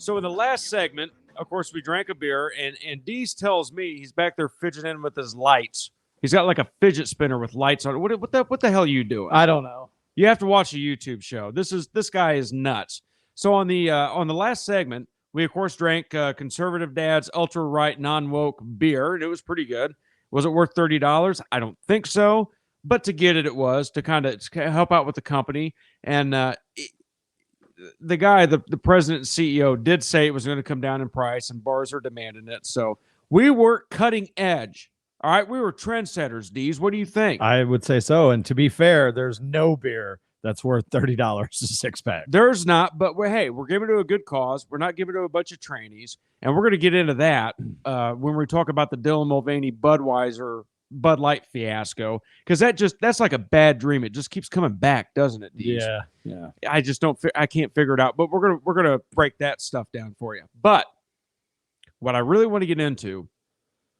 So in the last segment, of course, we drank a beer, and Deez tells me he's back there fidgeting with his lights. He's got like a fidget spinner with lights on it. What the hell are you doing? I don't know. You have to watch a YouTube show. This guy is nuts. So on the last segment, we of course drank Conservative Dad's ultra right non woke beer, and it was pretty good. Was it worth $30? I don't think so, but to get it, it was to kind of help out with the company. And the guy, the president and CEO, did say it was going to come down in price, and bars are demanding it. So we were cutting edge. All right, we were trendsetters, Deez. What do you think? I would say so. And to be fair, there's no beer that's worth $30 a six-pack. There's not, but hey, we're giving it to a good cause. We're not giving it to a bunch of trainees, and we're going to get into that when we talk about the Dylan Mulvaney Budweiser Bud Light fiasco, because that's like a bad dream. It just keeps coming back, doesn't it, Deez? Yeah. I can't figure it out, but we're gonna break that stuff down for you. But what I really want to get into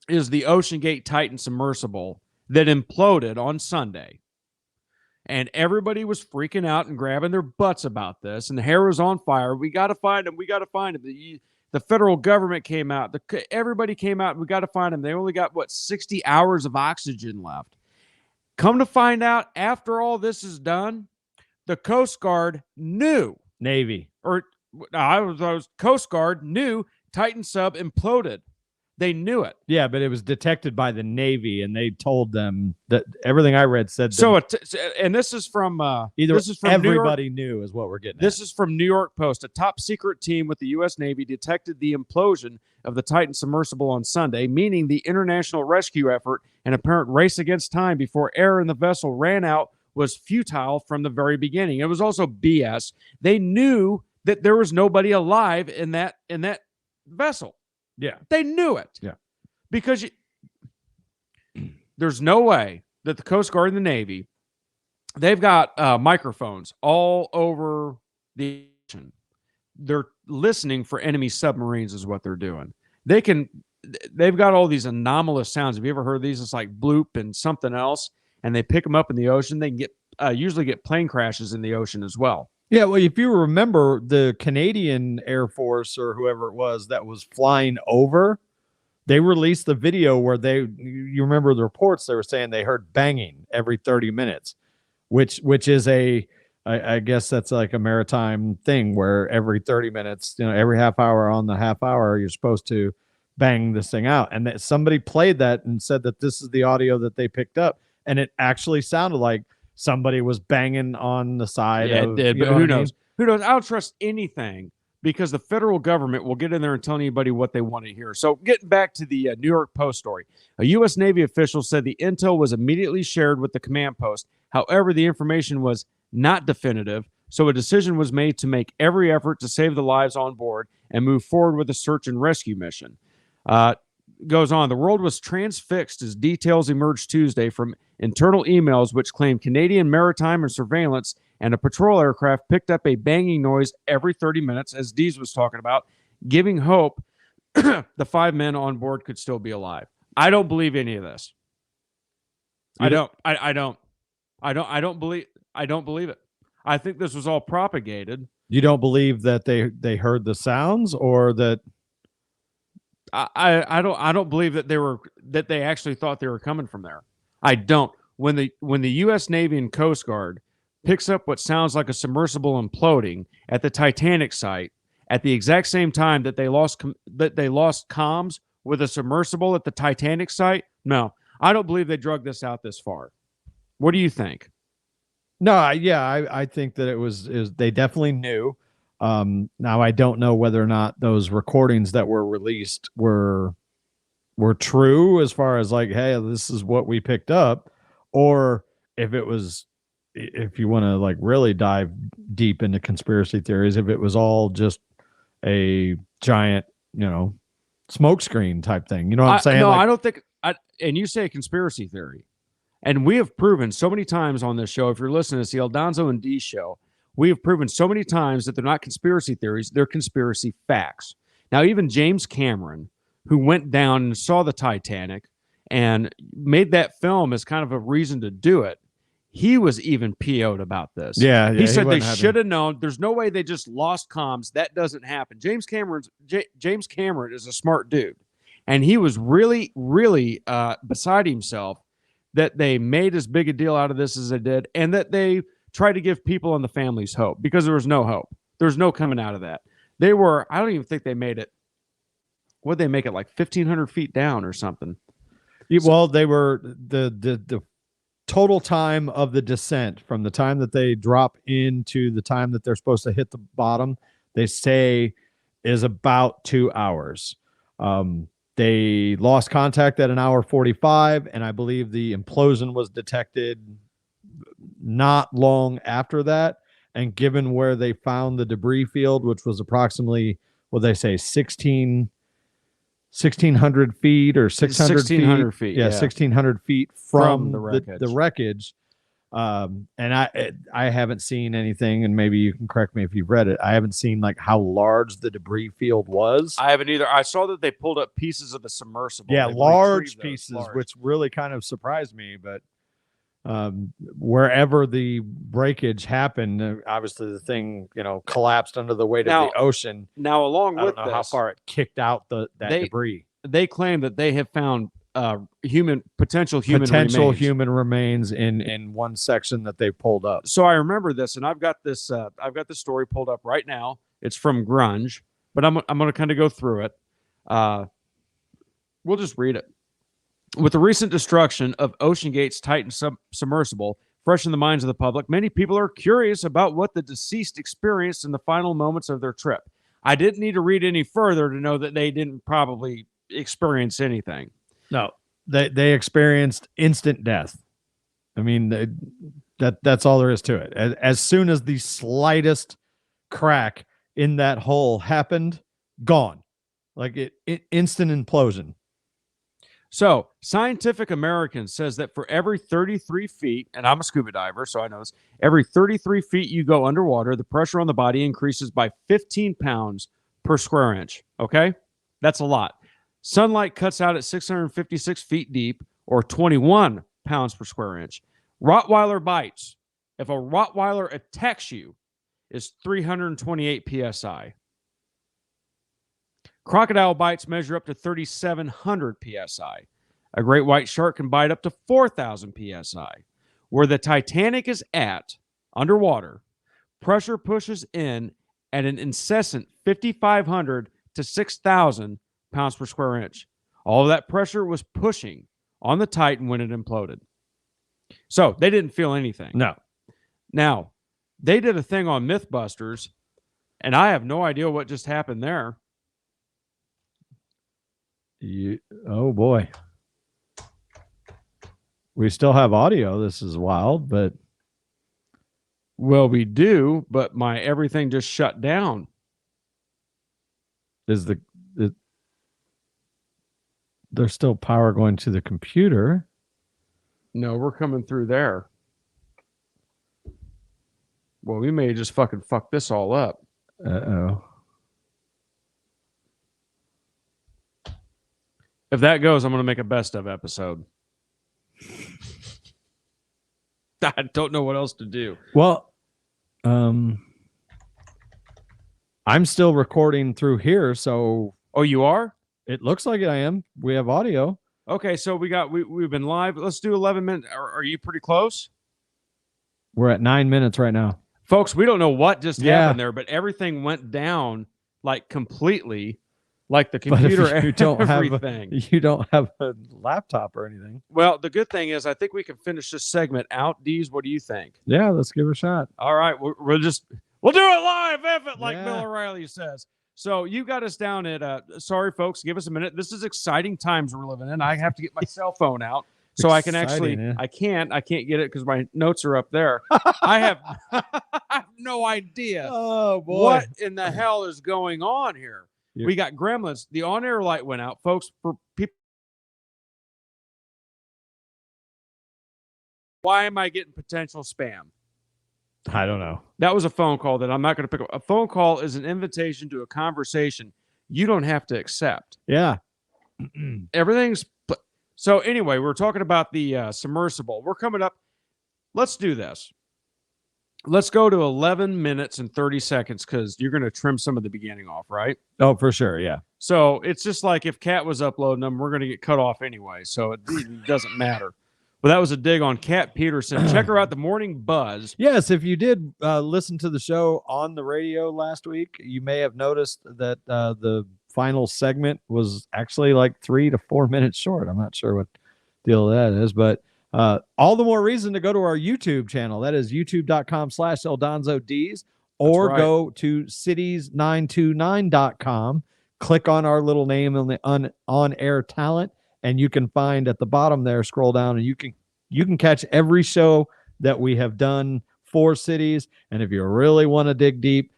is the Ocean Gate Titan submersible that imploded on Sunday. And everybody was freaking out and grabbing their butts about this, and the hair was on fire. We got to find him. We got to find him. The federal government came out. Everybody came out. We got to find him. They only got, 60 hours of oxygen left. Come to find out, after all this is done, the Coast Guard knew. Navy. I was Coast Guard knew Titan sub imploded. They knew it. Yeah, but it was detected by the Navy, and they told them that everything I read said. So, and this is from everybody knew is what we're getting. This is from New York Post. A top secret team with the U.S. Navy detected the implosion of the Titan submersible on Sunday, meaning the international rescue effort and apparent race against time before air in the vessel ran out was futile from the very beginning. It was also BS. They knew that there was nobody alive in that vessel. Yeah. They knew it. Yeah. Because there's no way that the Coast Guard and the Navy, they've got microphones all over the ocean. They're listening for enemy submarines is what they're doing. They've got all these anomalous sounds. Have you ever heard these? It's like bloop and something else, and they pick them up in the ocean. They can usually get plane crashes in the ocean as well. Yeah, well, if you remember, the Canadian Air Force or whoever it was that was flying over, they released the video where you remember the reports, they were saying they heard banging every 30 minutes, which is I guess that's like a maritime thing where every 30 minutes, every half hour on the half hour, you're supposed to bang this thing out. And that somebody played that and said that this is the audio that they picked up. And it actually sounded like somebody was banging on the side. Yeah, it did, but who knows? Who knows? I don't trust anything because the federal government will get in there and tell anybody what they want to hear. So getting back to the New York Post story, a U.S. Navy official said the intel was immediately shared with the command post. However, the information was not definitive, so a decision was made to make every effort to save the lives on board and move forward with a search and rescue mission. Goes on, the world was transfixed as details emerged Tuesday from internal emails which claimed Canadian maritime and surveillance and a patrol aircraft picked up a banging noise every 30 minutes, as Deez was talking about, giving hope the 5 men on board could still be alive. I don't believe any of this. I don't believe it. I think this was all propagated. You don't believe that they heard the sounds, or that I don't believe that they actually thought they were coming from there. I don't. When the U.S. Navy and Coast Guard picks up what sounds like a submersible imploding at the TITANic site at the exact same time that they lost comms with a submersible at the TITANic site, no, I don't believe they drug this out this far. What do you think? No, I think that they definitely knew. Now I don't know whether or not those recordings that were released were true as far as like, hey, this is what we picked up, or if you want to like really dive deep into conspiracy theories, if it was all just a giant, smokescreen type thing. You know what I'm saying? No, I don't think. And you say a conspiracy theory, and we have proven so many times on this show. If you're listening to the Donzo and Deez show, we have proven so many times that they're not conspiracy theories; they're conspiracy facts. Now, even James Cameron, who went down and saw the Titanic and made that film as kind of a reason to do it, He was even PO'd about this. Yeah, he said they wasn't happy. should have known. There's no way they just lost comms. That doesn't happen. James Cameron is a smart dude, and he was really, really beside himself that they made as big a deal out of this as they did, and that they tried to give people and the families hope, because there was no hope. There's no coming out of that. They were, I don't even think they made it. What did they make it, like 1,500 feet down or something? Well, they were the total time of the descent from the time that they drop into the time that they're supposed to hit the bottom, they say is about 2 hours. They lost contact at 1:45, and I believe the implosion was detected not long after that. And given where they found the debris field, which was approximately, what they say, 1,600 feet or 600 1,600 feet. Yeah, 1,600 feet from the wreckage. The wreckage. And I haven't seen anything, and maybe you can correct me if you've read it. I haven't seen like how large the debris field was. I haven't either. I saw that they pulled up pieces of the submersible. Yeah, They large retrieved pieces, large. which really kind of surprised me. But wherever the breakage happened, obviously the thing, collapsed under the weight of the ocean. Now, along I with don't know this, how far it kicked out that debris. They claim that they have found potential human remains in one section that they pulled up. So I remember this, and I've got this story pulled up right now. It's from Grunge, but I'm going to kind of go through it. We'll just read it. With the recent destruction of OceanGate's Titan submersible fresh in the minds of the public, many people are curious about what the deceased experienced in the final moments of their trip. I didn't need to read any further to know that they didn't probably experience anything. No, they experienced instant death. I mean, that's all there is to it. As soon as the slightest crack in that hole happened, gone. Like it instant implosion. So, Scientific American says that for every 33 feet, and I'm a scuba diver, so I know this, every 33 feet you go underwater, the pressure on the body increases by 15 pounds per square inch. Okay? That's a lot. Sunlight cuts out at 656 feet deep, or 21 pounds per square inch. Rottweiler bites. If a Rottweiler attacks you, is 328 psi. Crocodile bites measure up to 3,700 psi. A great white shark can bite up to 4,000 psi. Where the Titanic is at, underwater, pressure pushes in at an incessant 5,500 to 6,000 pounds per square inch. All of that pressure was pushing on the Titan when it imploded. So they didn't feel anything. No. Now, they did a thing on Mythbusters, and I have no idea what just happened there. Oh boy, we still have audio. This is wild, but well, we do, but my everything just shut down. There's still power going to the computer? No, we're coming through there. Well, we may just fucking fuck this all up. Uh-oh. If that goes, I'm going to make a best of episode. I don't know what else to do. Well, I'm still recording through here, so... Oh, you are? It looks like I am. We have audio. Okay, so we've been live. Let's do 11 minutes. Are you pretty close? We're at 9 minutes right now. Folks, we don't know what just happened there, but everything went down like completely. Like the computer, but if you don't everything. You don't have a laptop or anything. Well, the good thing is I think we can finish this segment out. Deez, what do you think? Yeah, let's give it a shot. All right, we'll do it live, F it, like Bill O'Reilly says. So you got us down at, sorry, folks, give us a minute. This is exciting times we're living in. I have to get my cell phone out so I can actually, I can't get it because my notes are up there. I have no idea what in the hell is going on here. Yep. We got gremlins. The on-air light went out, folks. For people, why am I getting potential spam? I don't know. That was a phone call that I'm not going to pick up. A phone call is an invitation to a conversation you don't have to accept. Yeah. Everything's so. Anyway, we're talking about the submersible. We're coming up. let's do this. Let's go to 11 minutes and 30 seconds because you're going to trim some of the beginning off, right? Oh, for sure. Yeah. So it's just like if Kat was uploading them, we're going to get cut off anyway. So it doesn't matter. But that was a dig on Kat Peterson. Check her out, The Morning Buzz. Yes, if you did listen to the show on the radio last week, you may have noticed that the final segment was actually like 3 to 4 minutes short. I'm not sure what deal that is, but all the more reason to go to our YouTube channel. That is youtube.com/ElDonzoDeez, or right. go to cities929.com. Click on our little name on the on-air talent, and you can find at the bottom there, scroll down, and you can catch every show that we have done for Cities. And if you really want to dig deep,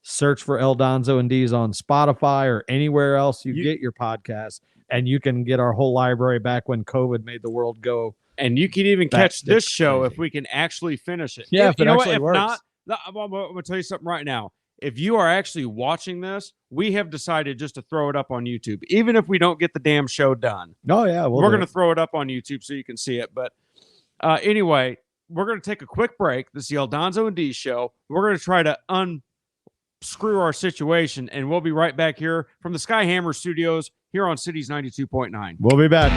search for El Donzo and Deez on Spotify or anywhere else you get your podcasts, and you can get our whole library back when COVID made the world go. And you can even catch this show if we can actually finish it. Yeah, if it actually works. Not, I'm going to tell you something right now. If you are actually watching this, we have decided just to throw it up on YouTube. Even if we don't get the damn show done. Oh, yeah. We're going to throw it up on YouTube so you can see it. But anyway, we're going to take a quick break. This is the El Donzo and Deez show. We're going to try to unscrew our situation, and we'll be right back here from the Skyhammer Studios here on Cities 92.9. We'll be back.